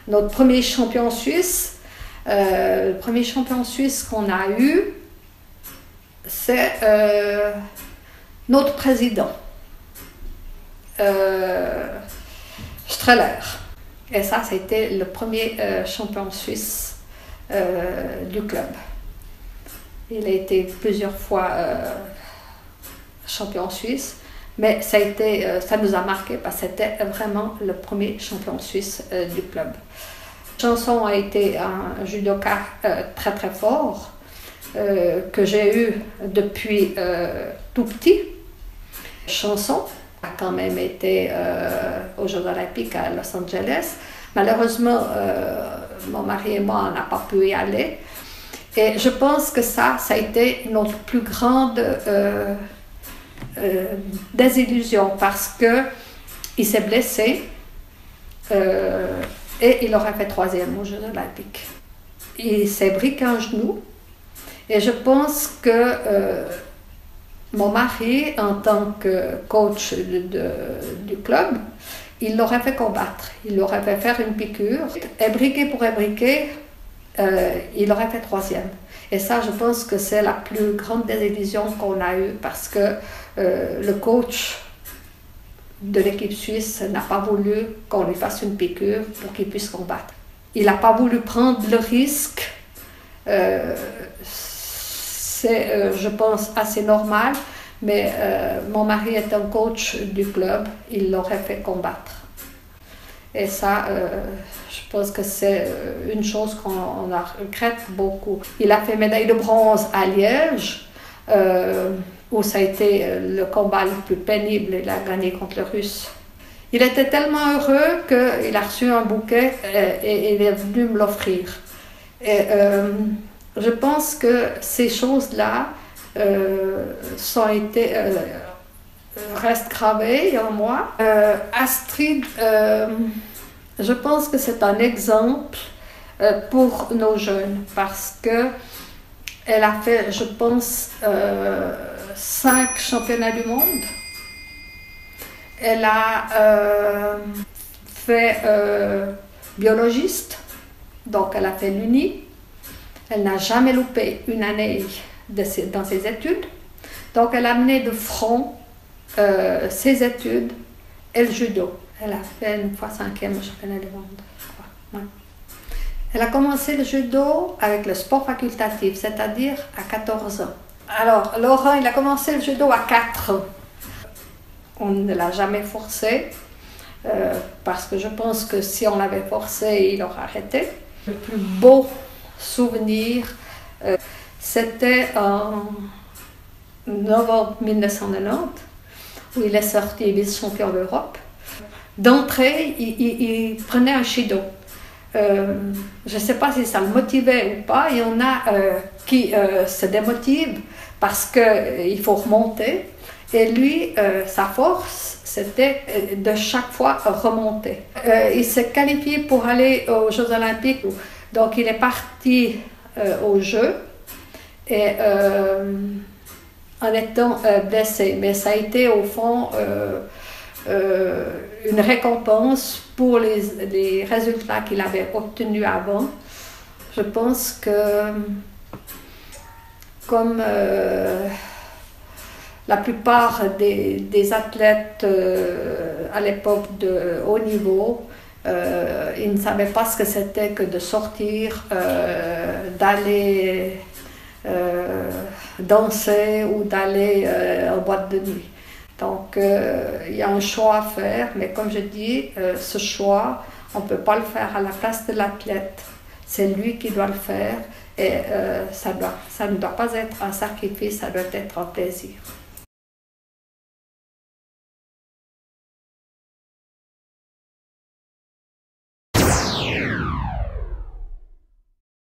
notre premier champion suisse. Le premier champion suisse qu'on a eu, c'est notre président, Streller. Et ça, c'était le premier champion suisse du club. Il a été plusieurs fois champion suisse, mais ça nous a marqué parce que c'était vraiment le premier champion suisse du club. Chanson a été un judoka très très fort que j'ai eu depuis tout petit. Chanson a quand même été aux Jeux Olympiques à Los Angeles. Malheureusement, mon mari et moi, on n'a pas pu y aller. Et je pense que ça a été notre plus grande désillusion parce qu'il s'est blessé et il aurait fait 3e aux Jeux Olympiques. Il s'est briqué un genou et je pense que mon mari, en tant que coach du club, il l'aurait fait combattre, il l'aurait fait faire une piqûre. Ébriqué pour ébriqué, il aurait fait 3e. Et ça, je pense que c'est la plus grande désillusion qu'on a eue parce que le coach de l'équipe suisse n'a pas voulu qu'on lui fasse une piqûre pour qu'il puisse combattre. Il n'a pas voulu prendre le risque. C'est, je pense, assez normal, mais mon mari est un coach du club, il l'aurait fait combattre. Et ça, je pense que c'est une chose qu'on regrette beaucoup. Il a fait médaille de bronze à Liège, où ça a été le combat le plus pénible. Il a gagné contre le Russe. Il était tellement heureux qu'il a reçu un bouquet et il est venu me l'offrir. Et je pense que ces choses-là restent gravées en moi. Astrid, je pense que c'est un exemple pour nos jeunes parce que elle a fait, je pense, 5 championnats du monde. Elle a fait biologiste, donc elle a fait l'Uni. Elle n'a jamais loupé une année dans ses études. Donc elle a mené de front ses études et le judo. Elle a fait une fois 5e au championnat du monde, je crois. Ouais. Elle a commencé le judo avec le sport facultatif, c'est-à-dire à 14 ans. Alors, Laurent, il a commencé le judo à 4 ans. On ne l'a jamais forcé, parce que je pense que si on l'avait forcé, il aurait arrêté. Le plus beau souvenir, c'était en novembre 1990, où il est sorti vice-champion d'Europe. D'entrée, il prenait un shido. Je ne sais pas si ça le motivait ou pas. Il y en a qui se démotivent parce qu'il faut remonter. Et lui, sa force, c'était de chaque fois remonter. Il s'est qualifié pour aller aux Jeux Olympiques. Donc, il est parti aux Jeux et, en étant blessé. Mais ça a été, au fond, une récompense pour les résultats qu'il avait obtenus avant. Je pense que, comme la plupart des athlètes à l'époque de haut niveau, ils ne savaient pas ce que c'était que de sortir, d'aller danser ou d'aller en boîte de nuit. Donc, il y a un choix à faire, mais comme je dis, ce choix, on ne peut pas le faire à la place de l'athlète. C'est lui qui doit le faire et ça ne doit pas être un sacrifice, ça doit être un plaisir.